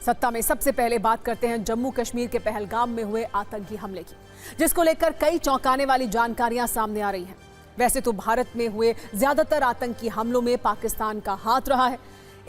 सत्ता में सबसे पहले बात करते हैं जम्मू कश्मीर के पहलगाम में हुए आतंकी हमले की, जिसको लेकर कई चौंकाने वाली जानकारियां सामने आ रही हैं। वैसे तो भारत में हुए ज्यादातर आतंकी हमलों में पाकिस्तान का हाथ रहा है।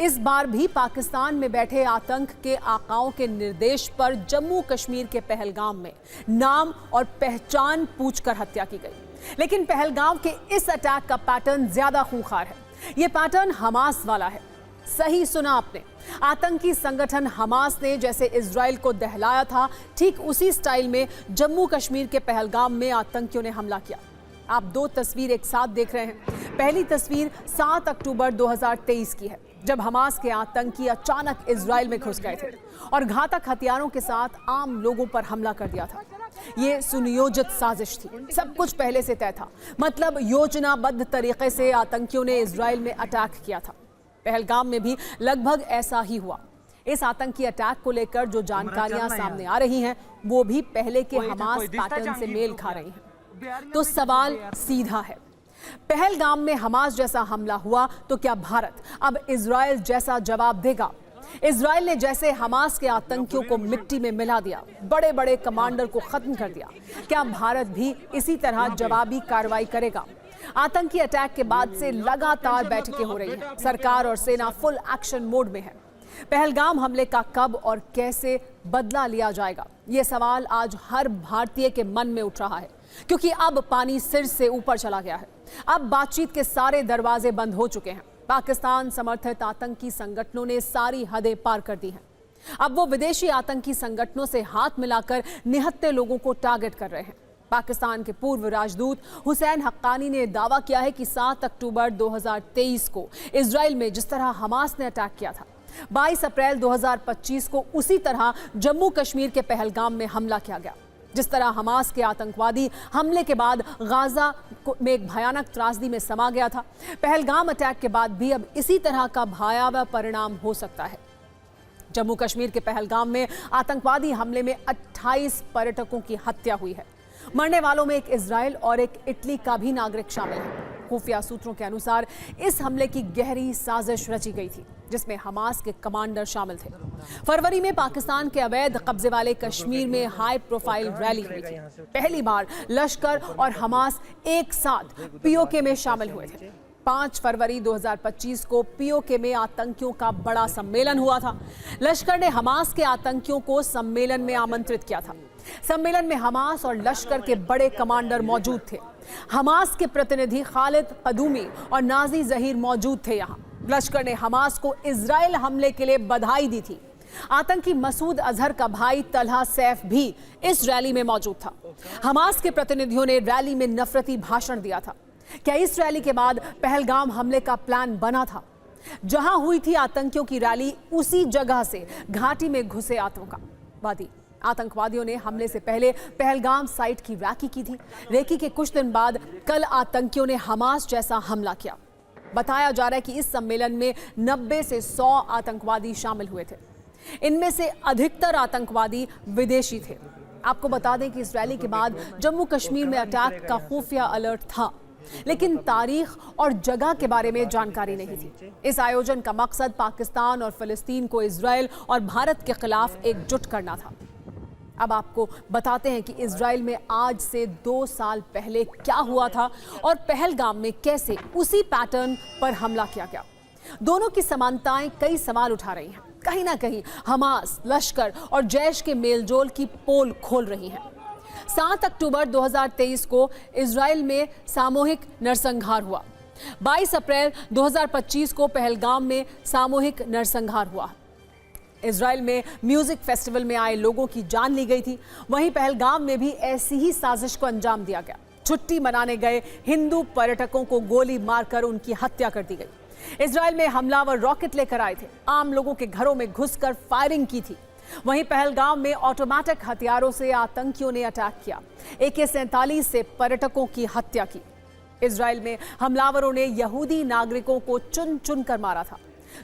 इस बार भी पाकिस्तान में बैठे आतंक के आकाओं के निर्देश पर जम्मू कश्मीर के पहलगाम में नाम और पहचान पूछकर हत्या की गई। लेकिन पहलगाम के इस अटैक का पैटर्न ज्यादा खूंखार है। यह पैटर्न हमास वाला है। सही सुना आपने, आतंकी संगठन हमास ने जैसे इजराइल को दहलाया था, ठीक उसी स्टाइल में जम्मू कश्मीर के पहलगाम में आतंकियों ने हमला किया। आप दो तस्वीर एक साथ देख रहे हैं। पहली तस्वीर 7 अक्टूबर 2023 की है, जब हमास के आतंकी अचानक इजराइल में घुस गए थे और घातक हथियारों के साथ आम लोगों पर हमला कर दिया था। ये सुनियोजित साजिश थी, सब कुछ पहले से तय था। मतलब योजनाबद्ध तरीके से आतंकियों ने इजराइल में अटैक किया था। पहलगाम में भी लगभग ऐसा ही हुआ। इस आतंकी अटैक को लेकर जो जानकारियां सामने आ रही हैं, वो भी पहले के हमास पैटर्न से मेल खा रही हैं। तो सवाल सीधा है, पहलगाम में हमास जैसा हमला हुआ तो क्या भारत अब इजराइल जैसा जवाब देगा? इजराइल ने जैसे हमास के आतंकियों को मिट्टी में मिला दिया, बड़े बड़े कमांडर को खत्म कर दिया, क्या भारत भी इसी तरह जवाबी कार्रवाई करेगा? आतंकी अटैक के बाद से लगातार बैठकें हो रही हैं। सरकार और सेना फुल एक्शन मोड में है। पहलगाम हमले का कब और कैसे बदला लिया जाएगा, ये सवाल आज हर भारतीय के मन में उठ रहा है, क्योंकि अब पानी सिर से ऊपर चला गया है। अब बातचीत के सारे दरवाजे बंद हो चुके हैं। पाकिस्तान समर्थित आतंकी संगठनों ने सारी हदें पार कर दी हैं। अब वो विदेशी आतंकी संगठनों से हाथ मिलाकर निहत्थे लोगों को टारगेट कर रहे हैं। पाकिस्तान के पूर्व राजदूत हुसैन हक्कानी ने दावा किया है कि 7 अक्टूबर 2023 को इजराइल में जिस तरह हमास ने अटैक किया था, 22 अप्रैल 2025 को उसी तरह जम्मू कश्मीर के पहलगाम में हमला किया गया। जिस तरह हमास के आतंकवादी हमले के बाद गाजा में एक भयानक त्रासदी में समा गया था, पहलगाम अटैक के बाद भी अब इसी तरह का भयावह परिणाम हो सकता है। जम्मू कश्मीर के पहलगाम में आतंकवादी हमले में 28 पर्यटकों की हत्या हुई है। मरने वालों में एक इजराइल और एक इटली का भी नागरिक शामिल है। खुफिया सूत्रों के अनुसार इस हमले की गहरी साजिश रची गई थी, जिसमें हमास के कमांडर शामिल थे। फरवरी में पाकिस्तान के अवैध कब्जे वाले कश्मीर में हाई प्रोफाइल रैली हुई थी। पहली बार लश्कर और हमास एक साथ पीओके में शामिल हुए थे। 5 फरवरी 2025 को पीओके में आतंकियों का बड़ा सम्मेलन हुआ था। लश्कर ने हमास के आतंकियों को सम्मेलन में आमंत्रित किया था। सम्मेलन में हमास और लश्कर के बड़े कमांडर मौजूद थे। हमास के प्रतिनिधि खालिद कदूमी और नाजी जहीर मौजूद थे। यहाँ लश्कर ने हमास को इजराइल हमले के लिए बधाई दी थी। आतंकी मसूद अजहर का भाई तलहा सैफ भी इस रैली में मौजूद था। हमास के प्रतिनिधियों ने रैली में नफरती भाषण दिया था। क्या इस रैली के बाद पहलगाम हमले का प्लान बना था? जहां हुई थी आतंकियों की रैली, उसी जगह से घाटी में घुसे आतंकवादी। आतंकवादियों ने हमले से पहले पहलगाम साइट की रेकी की थी। रेकी के कुछ दिन बाद कल आतंकियों ने हमास जैसा हमला किया। बताया जा रहा है कि इस सम्मेलन में 90 से 100 आतंकवादी शामिल हुए थे। इनमें से अधिकतर आतंकवादी विदेशी थे। आपको बता दें कि इस रैली के बाद जम्मू कश्मीर में अटैक का खुफिया अलर्ट था, लेकिन तारीख और जगह के बारे में जानकारी नहीं थी। इस आयोजन का मकसद पाकिस्तान और फिलिस्तीन को इजराइल और भारत के खिलाफ एकजुट करना था। अब आपको बताते हैं कि इजराइल में आज से 2 साल पहले क्या हुआ था और पहलगाम में कैसे उसी पैटर्न पर हमला किया गया। दोनों की समानताएं कई सवाल उठा रही हैं। कहीं ना कहीं हमास, लश्कर और जैश के मेलजोल की पोल खोल रही हैं। 7 अक्टूबर 2023 को इजराइल में सामूहिक नरसंहार हुआ। 22 अप्रैल 2025 को पहलगाम में सामूहिक नरसंहार हुआ। इजराइल में म्यूजिक फेस्टिवल में आए लोगों की जान ली गई थी। वहीं पहलगाम में भी ऐसी ही साजिश को अंजाम दिया गया। छुट्टी मनाने गए हिंदू पर्यटकों को गोली मारकर उनकी हत्या कर दी गई। इजराइल में हमलावर रॉकेट लेकर आए थे, आम लोगों के घरों में घुसकर फायरिंग की थी। वहीं पहलगाम में ऑटोमेटिक हथियारों से आतंकियों ने अटैक किया। AK-47 से पर्यटकों की हत्या की। इजराइल में हमलावरों ने यहूदी नागरिकों को चुन चुन कर मारा था।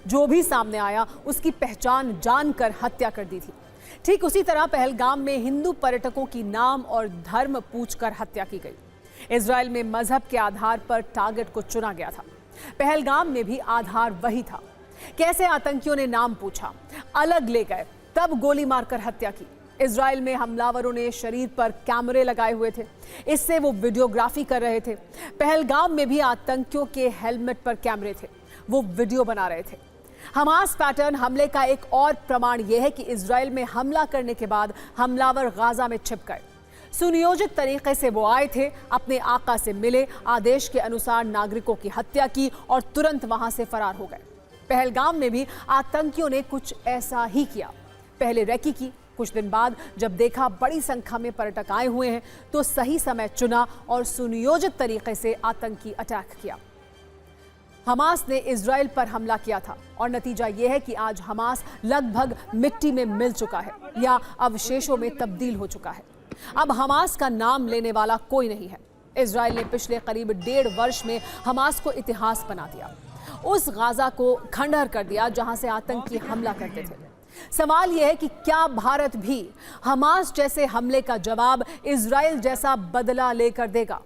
जो भी सामने आया उसकी पहचान जानकर हत्या कर दी थी। ठीक उसी तरह पहलगाम में हिंदू पर्यटकों की नाम और धर्म पूछकर हत्या की गई। इजराइल में मजहब के आधार पर टारगेट को चुना गया था। पहलगाम में भी आधार वही था। कैसे आतंकियों ने नाम पूछा, अलग ले गए, तब गोली मारकर हत्या की। इजराइल में हमलावरों ने शरीर पर कैमरे लगाए हुए थे, इससे वो वीडियोग्राफी कर रहे थे। पहलगाम में भी आतंकियों के हेलमेट पर कैमरे थे, वो वीडियो बना रहे थे। हमास पैटर्न हमले का एक और प्रमाण यह है कि इजराइल में हमला करने के बाद हमलावर गाजा में छिप गए। सुनियोजित तरीके से वो आए थे, अपने आका से मिले, आदेश के अनुसार नागरिकों की हत्या की और तुरंत वहां से फरार हो गए। पहलगाम में भी आतंकियों ने कुछ ऐसा ही किया। पहले रेकी की, कुछ दिन बाद जब देखा बड़ी संख्या में पर्यटक आए हुए हैं तो सही समय चुना और सुनियोजित तरीके से आतंकी अटैक किया। हमास ने इजराइल पर हमला किया था और नतीजा यह है कि आज हमास लगभग मिट्टी में मिल चुका है या अवशेषों में तब्दील हो चुका है। अब हमास का नाम लेने वाला कोई नहीं है। इजराइल ने पिछले करीब 1.5 वर्ष में हमास को इतिहास बना दिया, उस गाजा को खंडहर कर दिया जहां से आतंकी हमला करते थे। सवाल यह है कि क्या भारत भी हमास जैसे हमले का जवाब इजराइल जैसा बदला लेकर देगा?